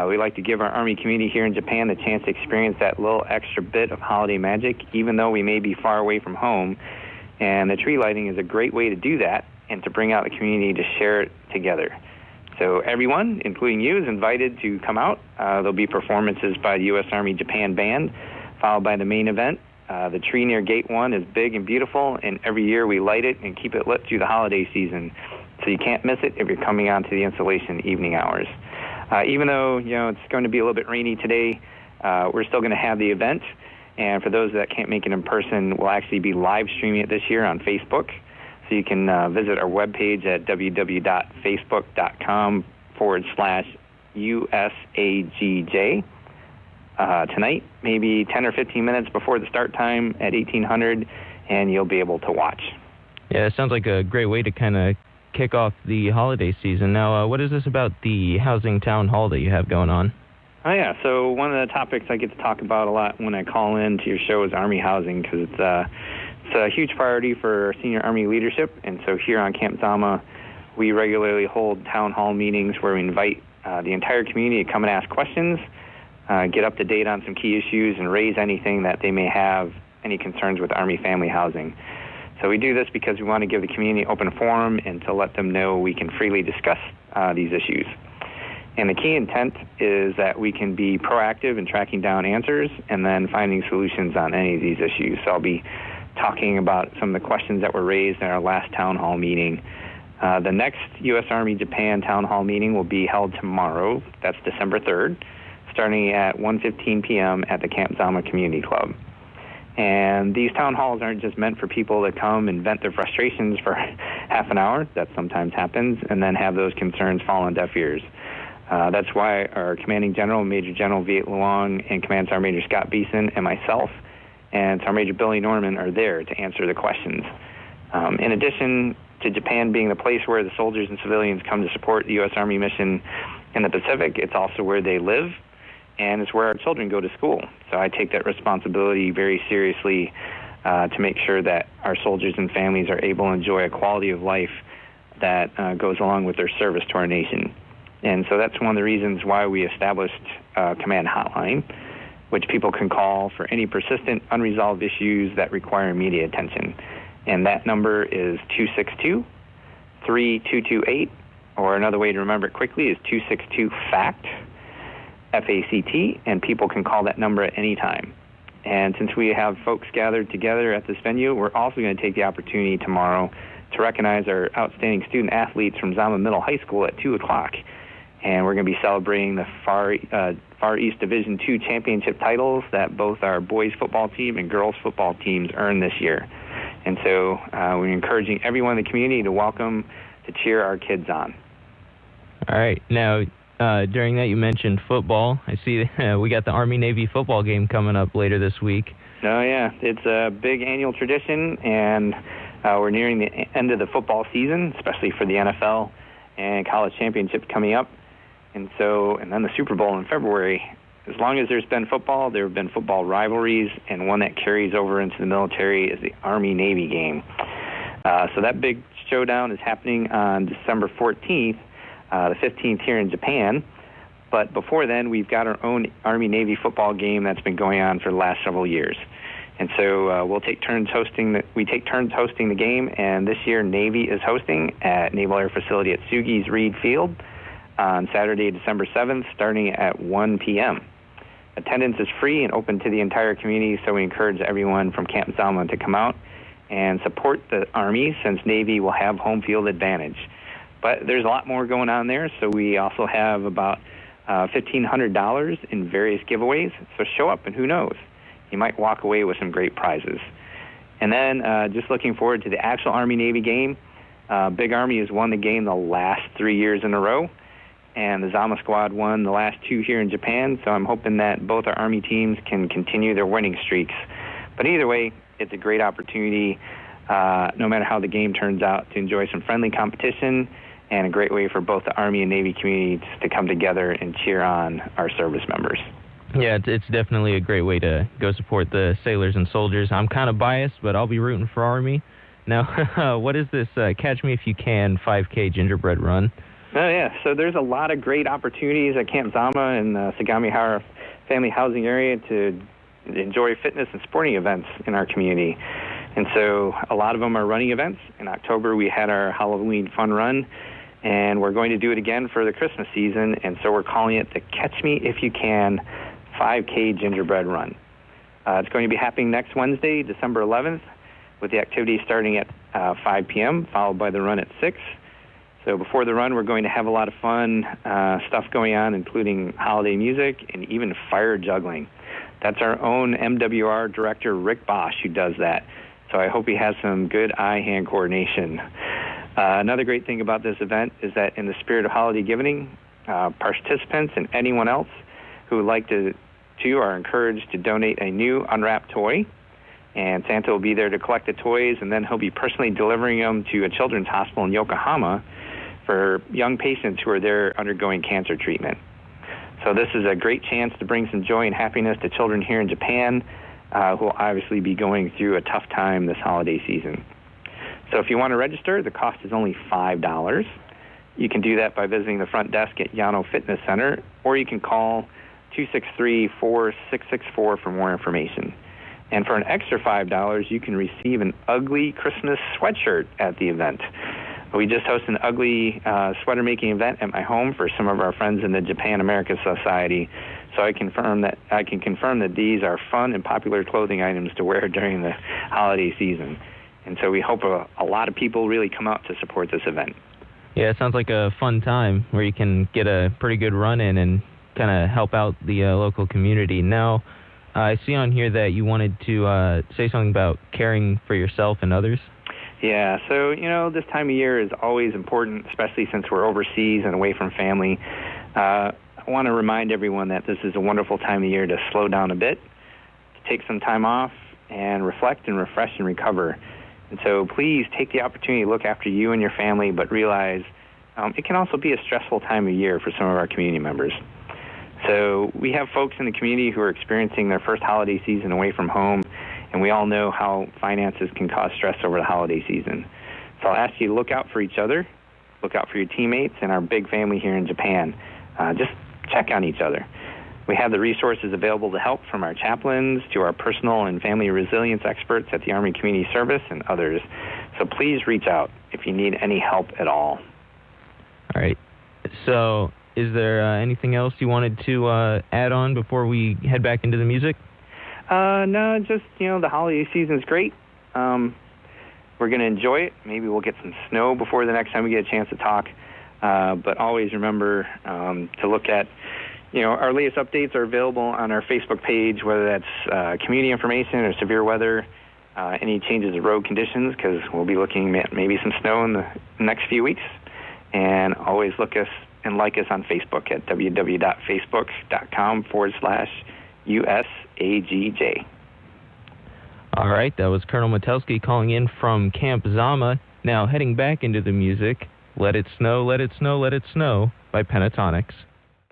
We like to give our Army community here in Japan the chance to experience that little extra bit of holiday magic, even though we may be far away from home. And the tree lighting is a great way to do that and to bring out the community to share it together. So everyone, including you, is invited to come out. There'll be performances by the U.S. Army Japan Band, followed by the main event. The tree near Gate 1 is big and beautiful, and every year we light it and keep it lit through the holiday season. So you can't miss it if you're coming out to the installation evening hours. Even though, it's going to be a little bit rainy today, we're still going to have the event. And for those that can't make it in person, we'll actually be live streaming it this year on Facebook. So you can visit our webpage at www.facebook.com/USAGJ. Tonight, maybe 10 or 15 minutes before the start time at 1800, and you'll be able to watch. Yeah, it sounds like a great way to kind of kick off the holiday season. Now, what is this about the housing town hall that you have going on? Oh, yeah. So one of the topics I get to talk about a lot when I call in to your show is Army housing, because it's a huge priority for senior Army leadership. And so here on Camp Zama, we regularly hold town hall meetings where we invite the entire community to come and ask questions, get up to date on some key issues, and raise anything that they may have, any concerns with Army family housing. So we do this because we want to give the community open forum and to let them know we can freely discuss these issues. And the key intent is that we can be proactive in tracking down answers and then finding solutions on any of these issues. So I'll be talking about some of the questions that were raised in our last town hall meeting. The next U.S. Army Japan town hall meeting will be held tomorrow. That's December 3rd, starting at 1:15 p.m. at the Camp Zama Community Club. And these town halls aren't just meant for people to come and vent their frustrations for half an hour. That sometimes happens, and then have those concerns fall on deaf ears. That's why our Commanding General, Major General Viet Luong, and Command Sergeant Major Scott Beeson, and myself, and Sergeant Major Billy Norman are there to answer the questions. In addition to Japan being the place where the soldiers and civilians come to support the U.S. Army mission in the Pacific, it's also where they live, and it's where our children go to school. So I take that responsibility very seriously to make sure that our soldiers and families are able to enjoy a quality of life that goes along with their service to our nation. And so that's one of the reasons why we established a command hotline, which people can call for any persistent, unresolved issues that require immediate attention. And that number is 262-3228, or another way to remember it quickly is 262-FACT, F-A-C-T, and people can call that number at any time. And since we have folks gathered together at this venue, we're also going to take the opportunity tomorrow to recognize our outstanding student athletes from Zama Middle High School at 2 o'clock. And we're going to be celebrating the Far East Division II championship titles that both our boys football team and girls football teams earned this year. And so we're encouraging everyone in the community to welcome to cheer our kids on. All right. Now, during that, you mentioned football. I see we got the Army-Navy football game coming up later this week. Oh, yeah. It's a big annual tradition, and we're nearing the end of the football season, especially for the NFL and college championships coming up. And then the Super Bowl in February. As long as there's been football, there have been football rivalries, and one that carries over into the military is the Army-Navy game. So that big showdown is happening on December 14th, the 15th here in Japan. But before then, we've got our own Army-Navy football game that's been going on for the last several years. And so we'll take turns hosting the game, and this year Navy is hosting at Naval Air Facility at Sugi's Reed Field on Saturday, December 7th, starting at 1 p.m. Attendance is free and open to the entire community, so we encourage everyone from Camp Zama to come out and support the Army, since Navy will have home field advantage. But there's a lot more going on there, so we also have about $1,500 in various giveaways. So show up, and who knows? You might walk away with some great prizes. And then just looking forward to the actual Army-Navy game. Big Army has won the game the last 3 years in a row, and the Zama squad won the last 2 here in Japan, so I'm hoping that both our Army teams can continue their winning streaks. But either way, it's a great opportunity, no matter how the game turns out, to enjoy some friendly competition, and a great way for both the Army and Navy communities to come together and cheer on our service members. Yeah, it's definitely a great way to go support the sailors and soldiers. I'm kind of biased, but I'll be rooting for Army. Now, what is this Catch Me If You Can 5K gingerbread run? Oh, yeah. So there's a lot of great opportunities at Camp Zama in the Sagamihara family housing area to enjoy fitness and sporting events in our community. And so a lot of them are running events. In October, we had our Halloween fun run, and we're going to do it again for the Christmas season. And so we're calling it the Catch Me If You Can 5K Gingerbread Run. It's going to be happening next Wednesday, December 11th, with the activity starting at 5 p.m., followed by the run at 6. So before the run, we're going to have a lot of fun stuff going on, including holiday music and even fire juggling. That's our own MWR director, Rick Bosch, who does that. So I hope he has some good eye-hand coordination. Another great thing about this event is that in the spirit of holiday giving, participants and anyone else who would like to are encouraged to donate a new unwrapped toy. And Santa will be there to collect the toys, and then he'll be personally delivering them to a children's hospital in Yokohama for young patients who are there undergoing cancer treatment. So this is a great chance to bring some joy and happiness to children here in Japan who will obviously be going through a tough time this holiday season. So if you want to register, the cost is only $5. You can do that by visiting the front desk at Yano Fitness Center, or you can call 263-4664 for more information. And for an extra $5, you can receive an ugly Christmas sweatshirt at the event. We just hosted an ugly sweater making event at my home for some of our friends in the Japan America Society. So I can confirm that these are fun and popular clothing items to wear during the holiday season. And so we hope a lot of people really come out to support this event. Yeah, it sounds like a fun time where you can get a pretty good run in and kind of help out the local community. Now, I see on here that you wanted to say something about caring for yourself and others. Yeah, so, this time of year is always important, especially since we're overseas and away from family. I want to remind everyone that this is a wonderful time of year to slow down a bit, to take some time off, and reflect and refresh and recover. And so please take the opportunity to look after you and your family, but realize it can also be a stressful time of year for some of our community members. So we have folks in the community who are experiencing their first holiday season away from home, and we all know how finances can cause stress over the holiday season. So I'll ask you to look out for each other, look out for your teammates and our big family here in Japan. Just check on each other. We have the resources available to help, from our chaplains to our personal and family resilience experts at the Army Community Service and others. So please reach out if you need any help at all. All right. So is there anything else you wanted to add on before we head back into the music? No, just, the holiday season is great. We're going to enjoy it. Maybe we'll get some snow before the next time we get a chance to talk. But always remember to look at, our latest updates are available on our Facebook page, whether that's community information or severe weather, any changes of road conditions, because we'll be looking at maybe some snow in the next few weeks. And always look us and like us on Facebook at www.facebook.com/USAGJ. All right, that was Colonel Matelski calling in from Camp Zama. Now heading back into the music, Let It Snow, Let It Snow, Let It Snow by Pentatonics.